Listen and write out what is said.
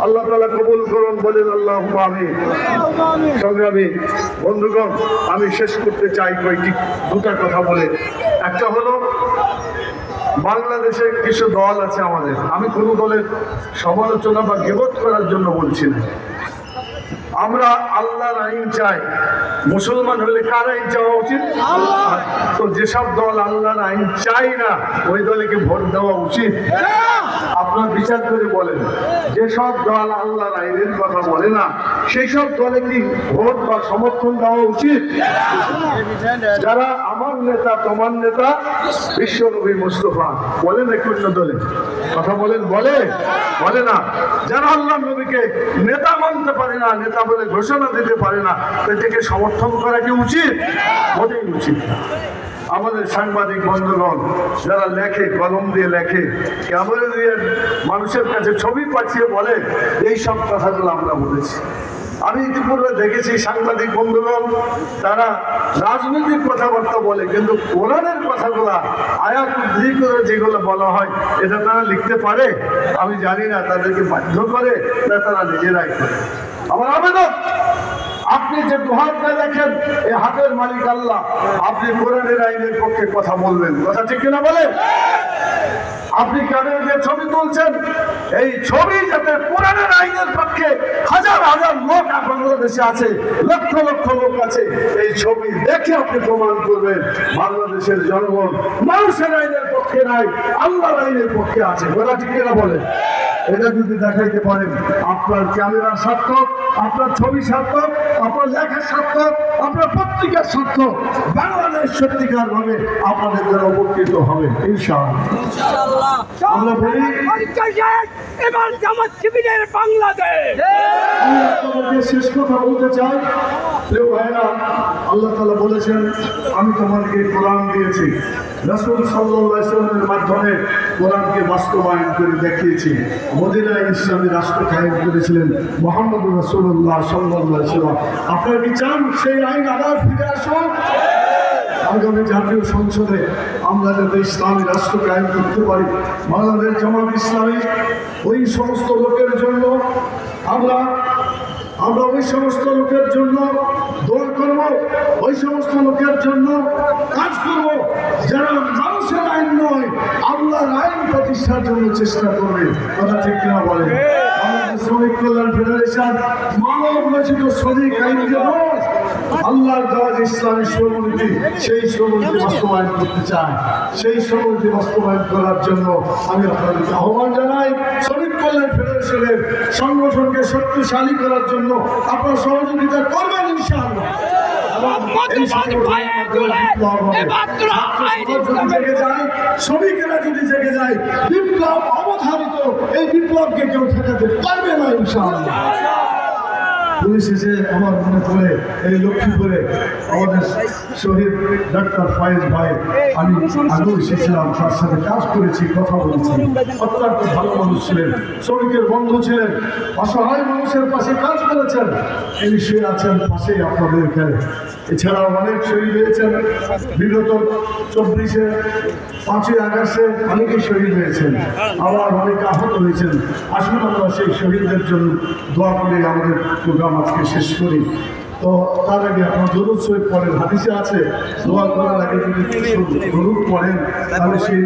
আল্লাহ তাআলা কবুল করুন, বলেন আল্লাহুম্মা আমিন। সংগ্রামী বন্ধুগণ, আমি শেষ করতে চাই দুটা কথা বলে। একটা হলো, বাংলাদেশে কিছু দল আছে আমাদের, আমি কোনো দলের সমালোচনা বা গীবত করার জন্য বলছি না। আমরা আল্লাহর আইন চাই। মুসলমান হলে কার আইন চাওয়া উচিত? আল্লাহ। তো যেসব দল আল্লাহর আইন চাই না, ওই দলে কি ভোট দেওয়া উচিত? আপনার বিচার করে বলেন, যেসব দল আল্লাহর আইনের কথা বলে না, সেই সব দলে কি ভোট বা সমর্থন দেওয়া উচিত? যারা আমার নেতা, তোমার নেতা বিশ্বনবী মুস্তাফা, বলেন একটু দলে কথা বলেন, বলে না। যারা আল্লাহ নবীকে নেতা মানতে পারে না, নেতা বলে ঘোষণা দিতে পারে না, এটাকে সমর্থন করা কি উচিত? মোটেই উচিত না। আমাদের সাংবাদিক বন্ধুগণ যারা লেখে, কলম দিয়ে লেখে, ক্যামেরা দিয়ে মানুষের কাছে ছবি পাঠিয়ে বলে, এই সব কথাগুলো আমরা বলেছি। আমি ইতিপূর্বে দেখেছি সাংবাদিক বন্ধুগণ তারা রাজনৈতিক কথাবার্তা বলে, কিন্তু কোরআনের কথাগুলা আয়াত উদ্ধৃতি করে যেগুলো বলা হয়, এটা তারা লিখতে পারে? আমি জানি না, তাদেরকে বাধ্য করে না তারা নিজেরাই করে। আমার আবেদন, আপনি যে দুহাতটা দেখেন, এই হাতের মালিক আল্লাহ, আপনি কোরআনের আইনের পক্ষে কথা বলবেন, কথা ঠিক কিনা বলেন? আপনি ক্যামেরা দিয়ে ছবি তুলছেন, এই ছবি যাতে কোরআনের আইনের পক্ষে, হাজার হাজার লোক বাংলাদেশে আছে, লক্ষ লক্ষ লোক আছে, এই ছবি দেখে আপনি প্রমাণ করবেন বাংলাদেশের জনগণ মানুষের আইনের পক্ষে নাই, আল্লাহর আইনের পক্ষে আছে, কথা ঠিক কিনা বলেন? এটা যদি দেখাইতে পারেন, আপনার ক্যামেরা সার্থক, আপনার ছবি সার্থক, আপনার লেখা সার্থক, আপনার পত্রিকার সার্থক, বাংলাদেশ সত্যিকার ভাবে আপনাদের দ্বারা উপকৃত হবে ইনশাআল্লাহ। আমরা বলি, এবার জামাত শিবিরের বাংলাদেশ। শেষ কথা বলতে চাই, প্রিয় ভাইরা, আল্লাহ তাআলা বলেছেন, আমি তোমাকে কোরআন দিয়েছি, রাসূল সাল্লাল্লাহু আলাইহি ওয়াসাল্লামের মাধ্যমে কোরআনকে বাস্তবায়ন করে দেখিয়েছি। মদিনায় ইসলামী রাষ্ট্র কায়েম করেছিলেন মুহাম্মদ রাসূলুল্লাহ সাল্লাল্লাহু আলাইহি ওয়াসাল্লাম। আপনারা কি চান সেই আইন আবার ফিরে আসুক? আগামী জাতীয় সংসদে আমরা যাতে ইসলামী রাষ্ট্র কায়েম করতে পারি, বাংলাদেশ জামাত ইসলামী ওই সমস্ত লোকের জন্য আমরা ওই সমস্ত লোকের জন্য দোয়া করব, ওই সমস্ত লোকের জন্য কাজ করব যারা মানুষের আইন নয়, আল্লাহর আইন প্রতিষ্ঠার জন্য চেষ্টা করবে, কথা ঠিক কিনা বলেন? আমাদের শ্রমিক কল্যাণ ফেডারেশন মানব রচিত শ্রমিক আইন নয়, আল্লাহর দেওয়া ইসলামী শ্রমনীতি, সেই শ্রমনীতি বাস্তবায়ন করতে চায়। সেই শ্রমনীতি বাস্তবায়ন করার জন্য আমি আপনাদেরকে আহ্বান জানাই, শ্রমিক কল্যাণ ফেডারেশনের সংগঠনকে শক্তিশালী করার জন্য আপনারা সহযোগিতা করবেন ইনশাআল্লাহ। শ্রমিকেরা যদি জেগে যায়, বিপ্লব অবধারিত, এই বিপ্লবকে কেউ ঠেকাতে পারবে না ইনশাআল্লাহ। পুলিশ এসে আমার মনে পড়ে, এই লক্ষ্মীপুরে আমাদের শহীদ ডাক্তার ফায়েজ ভাই, আমি আগেও এসেছিলাম, তার সাথে কাজ করেছি, কথা বলেছি, অত্যন্ত ভালো মানুষ ছিলেন, শ্রমিকের বন্ধু ছিলেন, অসহায় মানুষের পাশে কাজ করেছেন। তিনি শুয়ে আছেন পাশেই আপনাদের এখানে। এছাড়াও অনেক শহীদ হয়েছেন, বিগত 24-এ 5ই আগস্টে অনেকে শহীদ হয়েছেন, আবার অনেকে আহত হয়েছেন। আসুন আমরা সেই শহীদদের জন্য দোয়া করে আমাদের প্রোগ্রাম আজকে শেষ করি। তো তার আগে আপনার দরুদ শরীফ পড়েন, হাদিসে আছে দোয়া করার আগে যদি দরুদ পড়েন তাহলে সেই